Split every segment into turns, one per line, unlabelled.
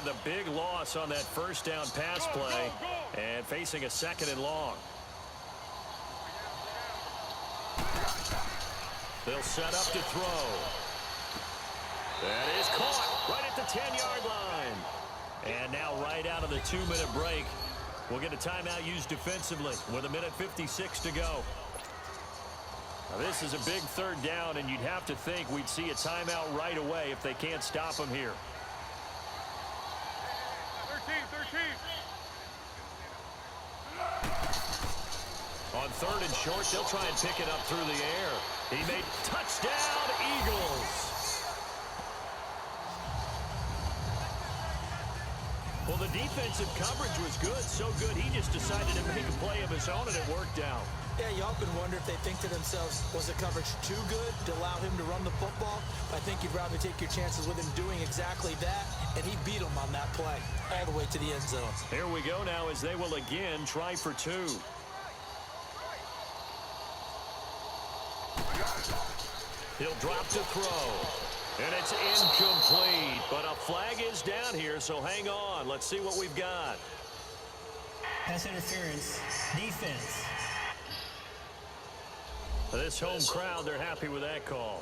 the big loss on that first down pass play and facing a 2nd and long. They'll set up to throw. That is caught right at the 10-yard line. And now right out of the 2-minute break, we'll get a timeout used defensively with 1:56 to go. Now, this is a big 3rd down, and you'd have to think we'd see a timeout right away if they can't stop him here.
13.
On 3rd and short, they'll try and pick it up through the air. He made touchdown, Eagles. Well, the defensive coverage was good, so good he just decided to make a play of his own, and it worked out.
Yeah, you often wonder if they think to themselves, was the coverage too good to allow him to run the football? I think you'd rather take your chances with him doing exactly that, and he beat him on that play all the way to the end zone.
Here we go now as they will again try for 2. He'll drop to throw. And it's incomplete. But a flag is down here, so hang on. Let's see what we've got.
Pass interference. Defense.
This home crowd, they're happy with that call.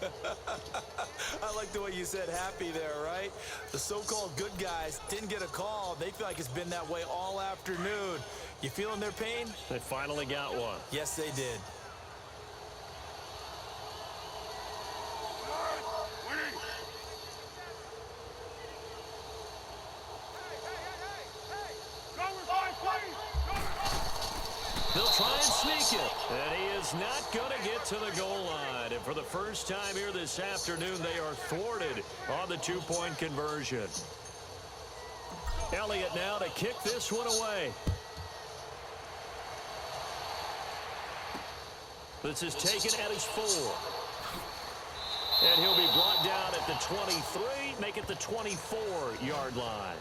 I like the way you said happy there, right? The so-called good guys didn't get a call. They feel like it's been that way all afternoon. You feeling their pain?
They finally got one.
Yes, they did.
They'll try and sneak it. And he is not going to get to the goal line. And for the first time here this afternoon, they are thwarted on the 2-point conversion. Elliott now to kick this one away. This is taken at his 4. And he'll be brought down at the 23, make it the 24-yard line.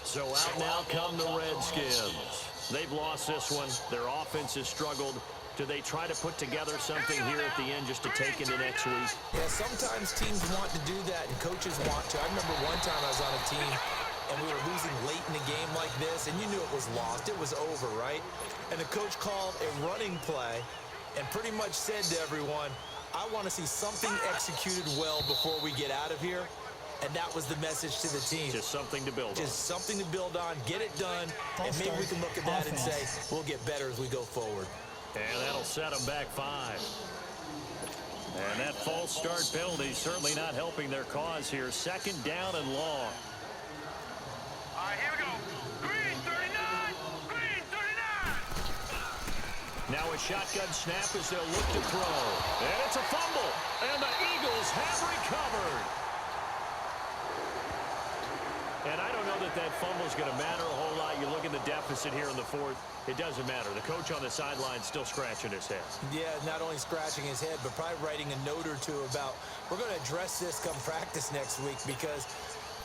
So out now come the Redskins. They've lost this one. Their offense has struggled. Do they try to put together something here at the end just to take into next week?
Yeah, sometimes teams want to do that and coaches want to. I remember one time I was on a team and we were losing late in a game like this, and you knew it was lost. It was over, right? And the coach called a running play and pretty much said to everyone, I want to see something executed well before we get out of here. And that was the message to the team.
Just something to build on.
Just something to build on, get it done, and maybe we can look at that and say, we'll get better as we go forward.
And that'll set them back 5. And that false start penalty certainly not helping their cause here. 2nd down and long.
All right, here we go. Green 39. Green 39.
Now a shotgun snap as they'll look to throw. And it's a fumble. And the Eagles have recovered. And I don't know that that fumble is going to matter a whole lot. You look at the deficit here in the 4th. It doesn't matter. The coach on the sideline still scratching his head.
Yeah, not only scratching his head, but probably writing a note or two about, we're going to address this come practice next week because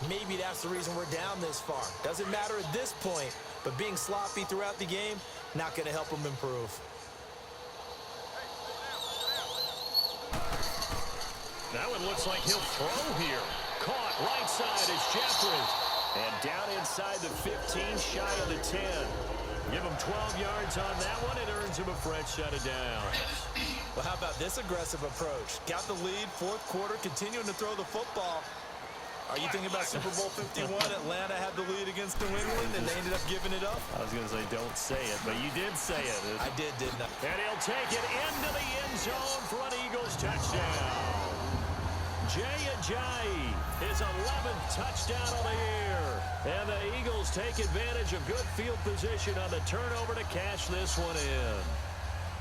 maybe that's the reason we're down this far. Doesn't matter at this point, but being sloppy throughout the game, not going to help them improve.
That one looks like he'll throw here. Caught right side is Jeffrey. And down inside the 15, shy of the 10. Give him 12 yards on that one. It earns him a fresh set of downs.
Well, how about this aggressive approach? Got the lead, 4th quarter, continuing to throw the football. Are you thinking about Super Bowl 51? Atlanta had the lead against New England, and they ended up giving it up?
I was going to say don't say it, but you did say it.
I did, didn't I?
And he'll take it into the end zone for an Eagles touchdown. Jay Ajayi, his 11th touchdown of the year. And the Eagles take advantage of good field position on the turnover to cash this one in.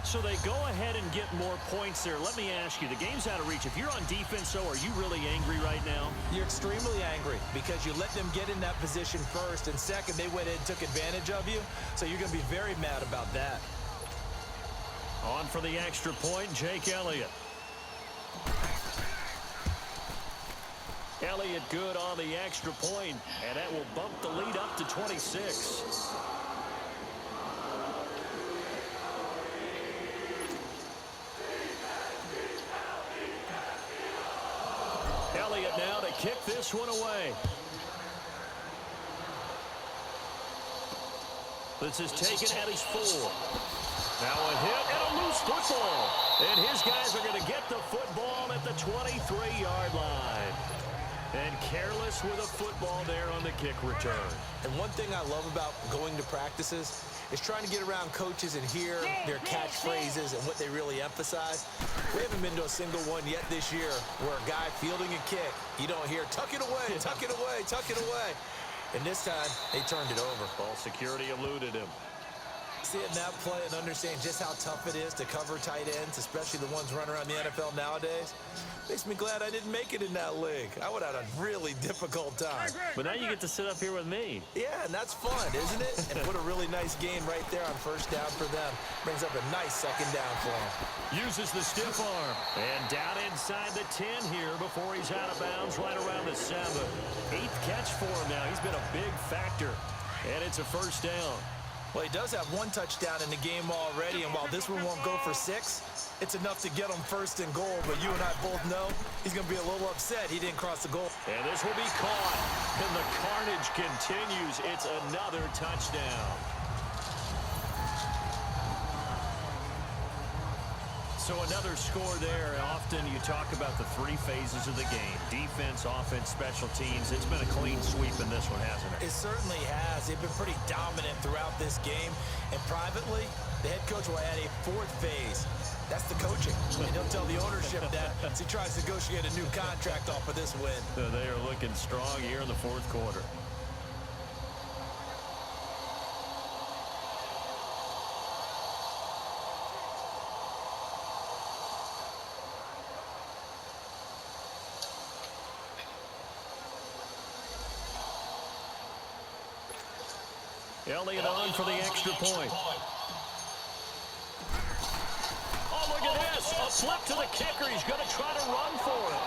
So they go ahead and get more points there. Let me ask you, the game's out of reach. If you're on defense, though, are you really angry right now?
You're extremely angry because you let them get in that position first, and second, they went in and took advantage of you. So you're going to be very mad about that.
On for the extra point, Jake Elliott. Elliott good on the extra point, and that will bump the lead up to 26. Elliott now to kick this one away. This is taken at his 4. Now a hit and a loose football. And his guys are going to get the football at the 23-yard line. And careless with a football there on the kick return.
And one thing I love about going to practices is trying to get around coaches and hear their catchphrases and what they really emphasize. We haven't been to a single one yet this year where a guy fielding a kick, you don't hear, tuck it away, tuck it away, tuck it away. And this time, they turned it over.
Ball security eluded him.
Seeing that play and understand just how tough it is to cover tight ends, especially the ones running around the NFL nowadays, makes me glad I didn't make it in that league. I would have had a really difficult time.
But now you get to sit up here with me.
Yeah, and that's fun, isn't it? And put a really nice game right there on first down for them. Brings up a nice second down for him.
Uses the stiff arm. And down inside the 10 here before he's out of bounds right around the 7. 8th catch for him now. He's been a big factor. And it's a first down.
Well, he does have 1 touchdown in the game already, and while this one won't go for 6, it's enough to get him first and goal. But you and I both know he's going to be a little upset he didn't cross the goal.
And this will be caught. And the carnage continues. It's another touchdown. So another score there. Often you talk about the 3 phases of the game. Defense, offense, special teams. It's been a clean sweep in this one, hasn't it?
It certainly has. They've been pretty dominant throughout this game. And privately, the head coach will add a 4th phase. That's the coaching. And he'll tell the ownership that as he tries to negotiate a new contract off of this win.
So they are looking strong here in the 4th quarter. Elliott on for the extra point. Oh, look at this. A flip to the kicker. He's going to try to run for it.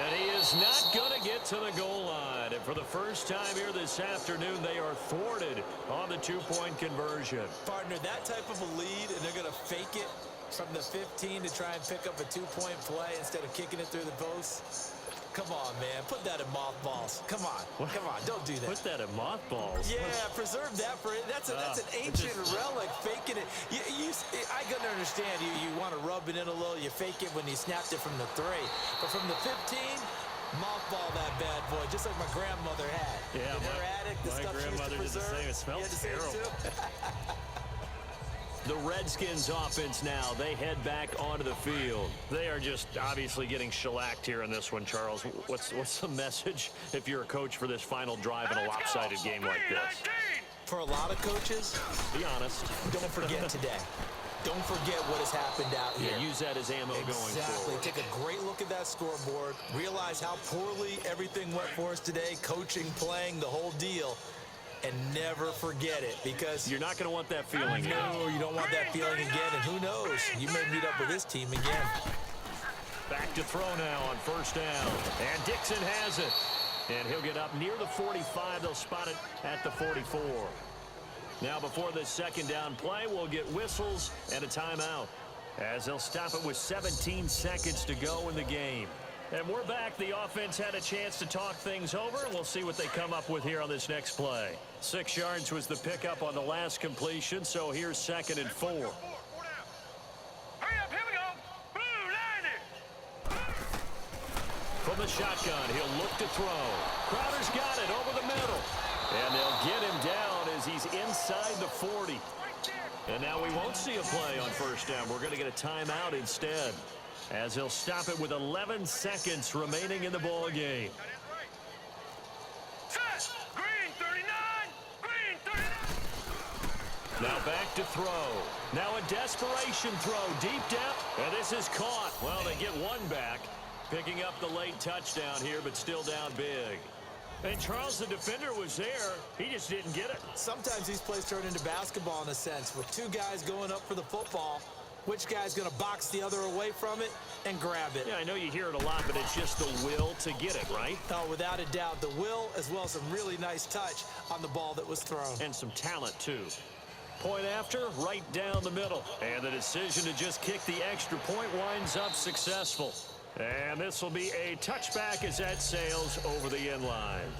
And he is not going to get to the goal line. And for the first time here this afternoon, they are thwarted on the 2-point conversion.
Partner, that type of a lead, and they're going to fake it from the 15 to try and pick up a 2-point play instead of kicking it through the posts. Come on, man. Put that in mothballs. Come on.
What?
Come on. Don't do that.
Put that in mothballs.
Yeah, preserve that for it. That's an ancient relic. Faking it. I can understand you want to rub it in a little. You fake it when you snapped it from the 3. But from the 15, mothball that bad boy, just like my grandmother had.
Yeah,
in her attic, the
my
stuff she used to
grandmother did the
preserve.
same. It smells terrible. The Redskins offense now, they head back onto the field. They are just obviously getting shellacked here in this one, Charles. What's the message if you're a coach for this final drive in a lopsided game like this?
For a lot of coaches,
be honest.
Don't forget today. Don't forget what has happened out here.
Yeah, use that as ammo going
Exactly.
forward.
Take a great look at that scoreboard. Realize how poorly everything went for us today. Coaching, playing, the whole deal. And never forget it, because
you're not going to want that feeling.
No, you don't want that feeling again. And who knows? You may meet up with this team again.
Back to throw now on first down. And Dixon has it. And he'll get up near the 45. They'll spot it at the 44. Now before this second down play, we'll get whistles and a timeout, as they'll stop it with 17 seconds to go in the game. And we're back. The offense had a chance to talk things over, and we'll see what they come up with here on this next play. 6 yards was the pickup on the last completion, so here's 2nd and 4.
Hurry up, here we go. Blue, line it.
From the shotgun, he'll look to throw. Crowder's got it over the middle. And they'll get him down as he's inside the 40. And now we won't see a play on first down. We're going to get a timeout instead, as he'll stop it with 11 seconds remaining in the ball game.
Set. Green 39. Green 39.
Now back to throw. Now a desperation throw deep down. And this is caught. Well, they get one back. Picking up the late touchdown here, but still down big. And Charles, the defender, was there. He just didn't get it.
Sometimes these plays turn into basketball in a sense, with 2 guys going up for the football. Which guy's going to box the other away from it and grab it?
Yeah, I know you hear it a lot, but it's just the will to get it, right?
Oh, without a doubt, the will, as well as some really nice touch on the ball that was thrown.
And some talent, too. Point after, right down the middle. And the decision to just kick the extra point winds up successful. And this will be a touchback as that sails over the end line.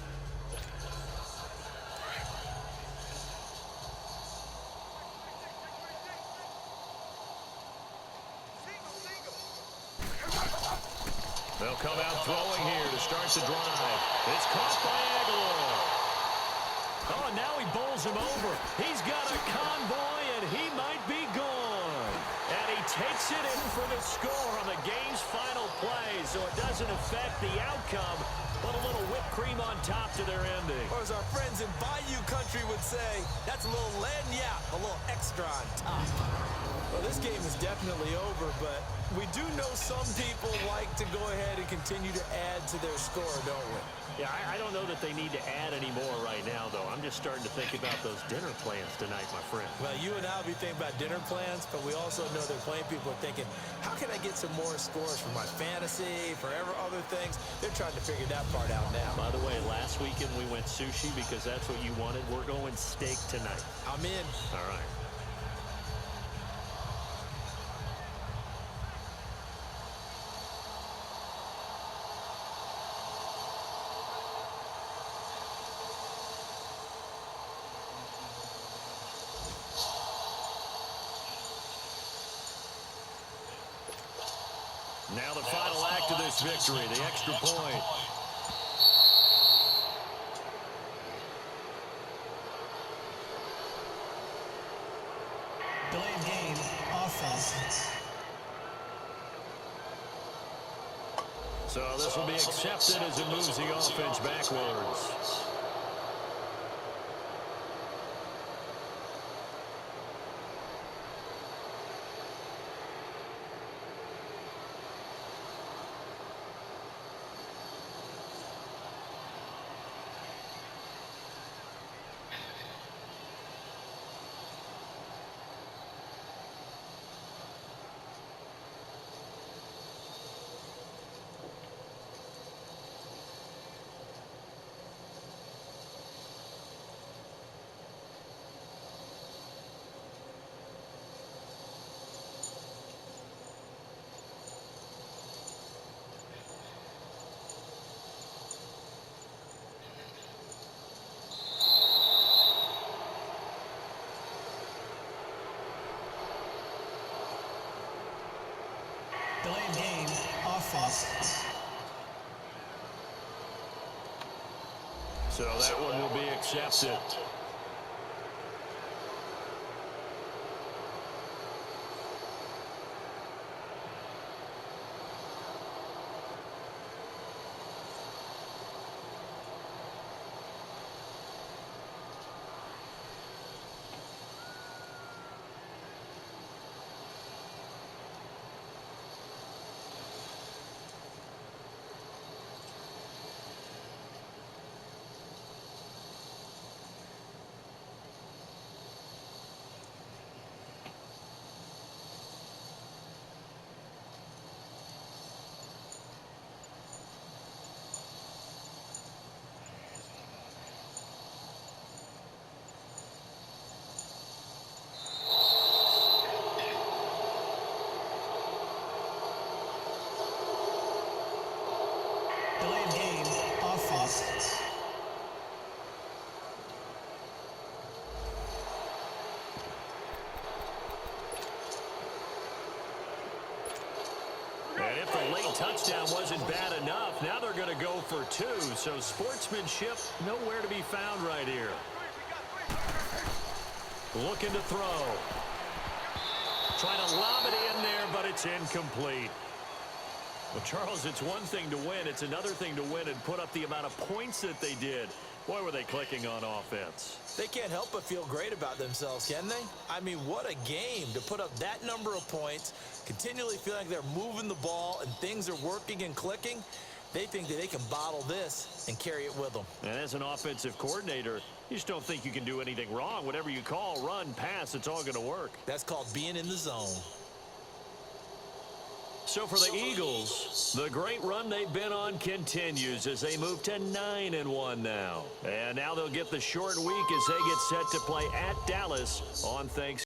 They'll come out throwing here to start the drive. It's caught by Aguilar. Oh, and now he bowls him over. He's got a convoy, and he might be gone. And he takes it in for the score on the game's final play, so it doesn't affect the outcome, but a little whipped cream on top to their ending.
Or as our friends in Bayou Country would say, that's a little lagniappe, a little extra on top. Well, this game is definitely over, but we do know some people like to go ahead and continue to add to their score, don't we?
Yeah, I don't know that they need to add any more right now, though. I'm just starting to think about those dinner plans tonight, my friend.
Well, you and I will be thinking about dinner plans, but we also know that plenty of people are thinking, how can I get some more scores for my fantasy, for other things? They're trying to figure that part out now.
By the way, last weekend we went sushi because that's what you wanted. We're going steak tonight.
I'm in.
All right. Now the final act of this victory, the extra point.
Delayed game, offense.
So this will be accepted as it moves the offense backwards.
Delayed game, offense.
So that one will be accepted.
Delayed game, offense.
And if the late touchdown wasn't bad enough, now they're going to go for two. So sportsmanship nowhere to be found right here. Looking to throw. Trying to lob it in there, but it's incomplete. Well, Charles, it's one thing to win. It's another thing to win and put up the amount of points that they did. Boy, were they clicking on offense.
They can't help but feel great about themselves, can they? I mean, what a game to put up that number of points, continually feel like they're moving the ball and things are working and clicking. They think that they can bottle this and carry it with them.
And as an offensive coordinator, you just don't think you can do anything wrong. Whatever you call, run, pass, it's all going to work.
That's called being in the zone.
So for the Eagles, the great run they've been on continues as they move to 9-1 now. And now they'll get the short week as they get set to play at Dallas on Thanksgiving.